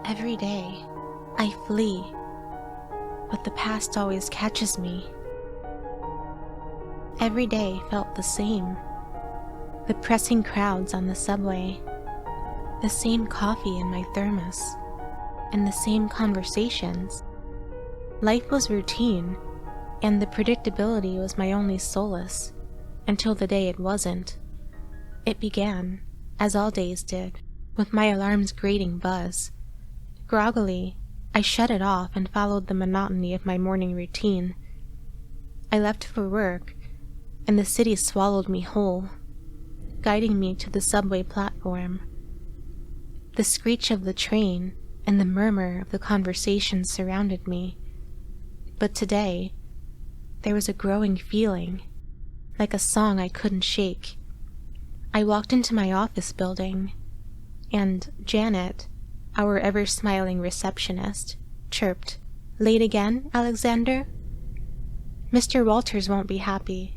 Every day, I flee, but the past always catches me. Every day felt the same. The pressing crowds on the subway, the same coffee in my thermos, and the same conversations. Life was routine, and the predictability was my only solace, until the day it wasn't. It began, as all days did, with my alarm's grating buzz. Groggily, I shut it off and followed the monotony of my morning routine. I left for work, and the city swallowed me whole, guiding me to the subway platform. The screech of the train and the murmur of the conversation surrounded me. But today, there was a growing feeling, like a song I couldn't shake. I walked into my office building, and Janet, our ever-smiling receptionist, chirped, "Late again, Alexander?" "Mr. Walters won't be happy."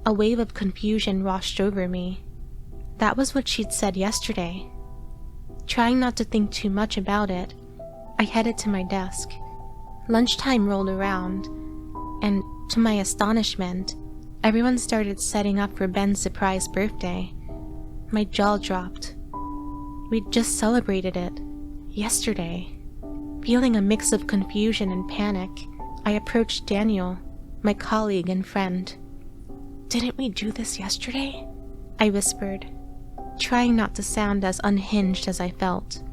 A wave of confusion washed over me. That was what she'd said yesterday. Trying not to think too much about it, I headed to my desk. Lunchtime rolled around, and to my astonishment, everyone started setting up for Ben's surprise birthday. My jaw dropped. We'd just celebrated it, yesterday. Feeling a mix of confusion and panic, I approached Daniel, my colleague and friend. "Didn't we do this yesterday?" I whispered, trying not to sound as unhinged as I felt.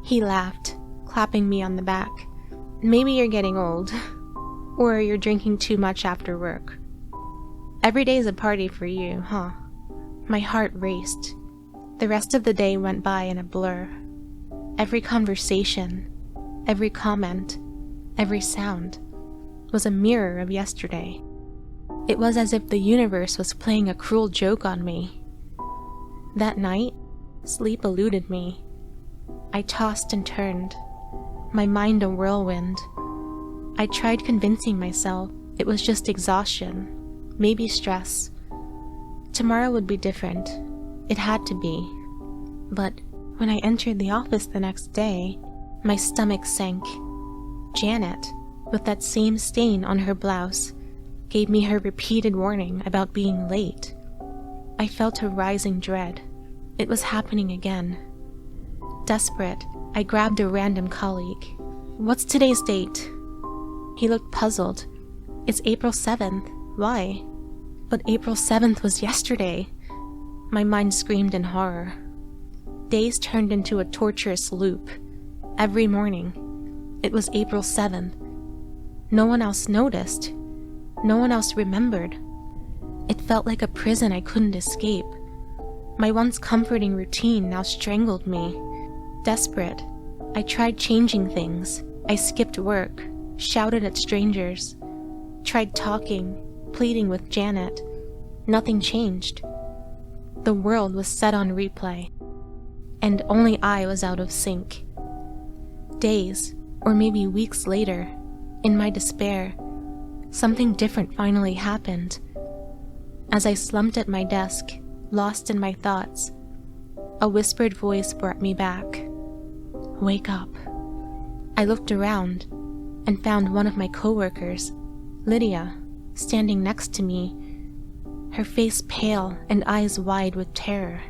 He laughed, clapping me on the back. "Maybe you're getting old, or you're drinking too much after work. Every day's a party for you, huh?" My heart raced. The rest of the day went by in a blur. Every conversation, every comment, every sound was a mirror of yesterday. It was as if the universe was playing a cruel joke on me. That night, sleep eluded me. I tossed and turned, my mind a whirlwind. I tried convincing myself it was just exhaustion, maybe stress. Tomorrow would be different. It had to be. But when I entered the office the next day, my stomach sank. Janet, with that same stain on her blouse, gave me her repeated warning about being late. I felt a rising dread. It was happening again. Desperate, I grabbed a random colleague. "What's today's date?" He looked puzzled. "It's April 7th. Why?" "But April 7th was yesterday." My mind screamed in horror. Days turned into a torturous loop. Every morning, it was April 7th. No one else noticed. No one else remembered. It felt like a prison I couldn't escape. My once comforting routine now strangled me. Desperate, I tried changing things. I skipped work, shouted at strangers, tried talking, pleading with Janet. Nothing changed. The world was set on replay, and only I was out of sync. Days, or maybe weeks later, in my despair, something different finally happened. As I slumped at my desk, lost in my thoughts, a whispered voice brought me back. "Wake up." I looked around and found one of my coworkers, Lydia, standing next to me, her face pale and eyes wide with terror.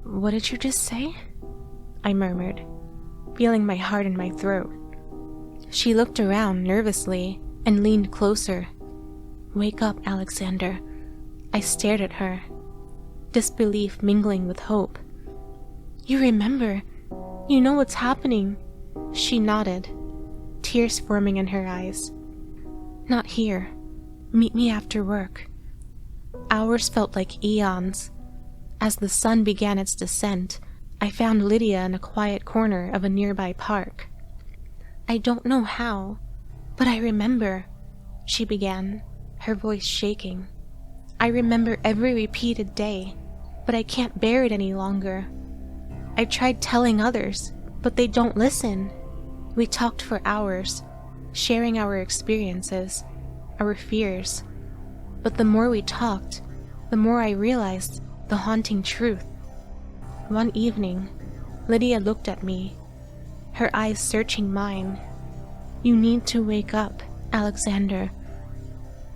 "What did you just say?" I murmured, feeling my heart in my throat. She looked around nervously and leaned closer. "Wake up, Alexander." I stared at her, disbelief mingling with hope. "You remember. You know what's happening." She nodded, tears forming in her eyes. "Not here. Meet me after work." Hours felt like eons. As the sun began its descent, I found Lydia in a quiet corner of a nearby park. "I don't know how, but I remember," she began, her voice shaking. "I remember every repeated day, but I can't bear it any longer. I tried telling others, but they don't listen." We talked for hours, sharing our experiences, our fears. But the more we talked, the more I realized the haunting truth. One evening, Lydia looked at me, her eyes searching mine. "You need to wake up, Alexander."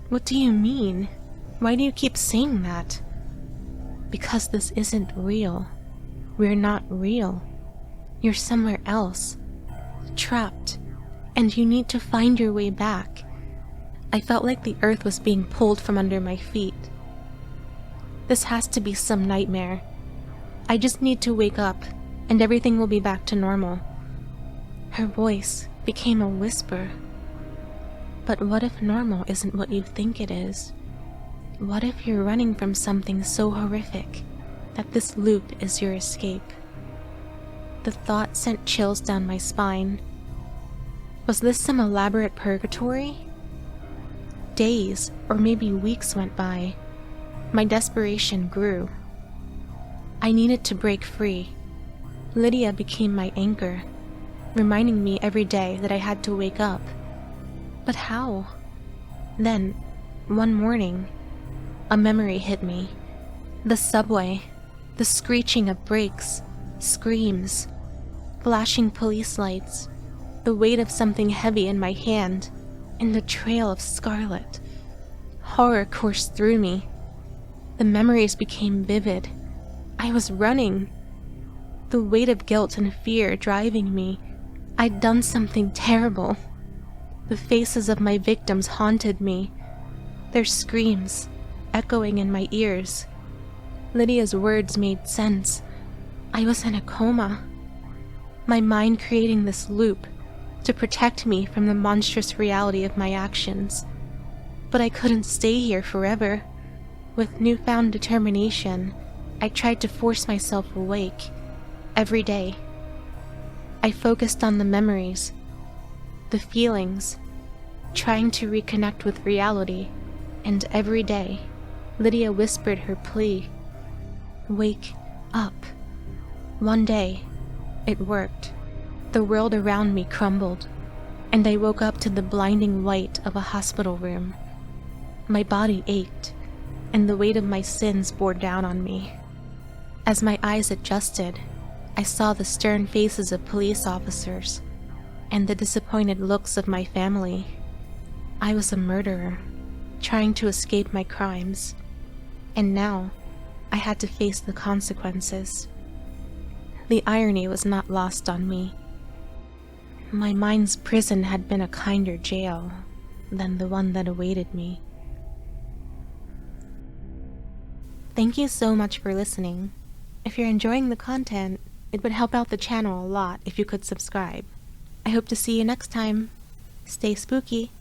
"What do you mean? Why do you keep saying that?" "Because this isn't real. We're not real. You're somewhere else, trapped, and you need to find your way back." I felt like the earth was being pulled from under my feet. This has to be some nightmare. I just need to wake up, and everything will be back to normal. Her voice became a whisper. But what if normal isn't what you think it is? What if you're running from something so horrific that this loop is your escape? The thought sent chills down my spine. Was this some elaborate purgatory? Days, or maybe weeks went by. My desperation grew. I needed to break free. Lydia became my anchor, reminding me every day that I had to wake up. But how? Then, one morning, a memory hit me. The subway, the screeching of brakes, screams, flashing police lights, the weight of something heavy in my hand, and the trail of scarlet. Horror coursed through me. The memories became vivid. I was running. The weight of guilt and fear driving me. I'd done something terrible. The faces of my victims haunted me, their screams echoing in my ears. Lydia's words made sense. I was in a coma. My mind creating this loop to protect me from the monstrous reality of my actions. But I couldn't stay here forever. With newfound determination, I tried to force myself awake every day. I focused on the memories, the feelings, trying to reconnect with reality, and every day, Lydia whispered her plea, "Wake up." One day, it worked. The world around me crumbled, and I woke up to the blinding light of a hospital room. My body ached, and the weight of my sins bore down on me. As my eyes adjusted, I saw the stern faces of police officers and the disappointed looks of my family. I was a murderer, trying to escape my crimes, and now I had to face the consequences. The irony was not lost on me. My mind's prison had been a kinder jail than the one that awaited me. Thank you so much for listening. If you're enjoying the content, it would help out the channel a lot if you could subscribe. I hope to see you next time. Stay spooky.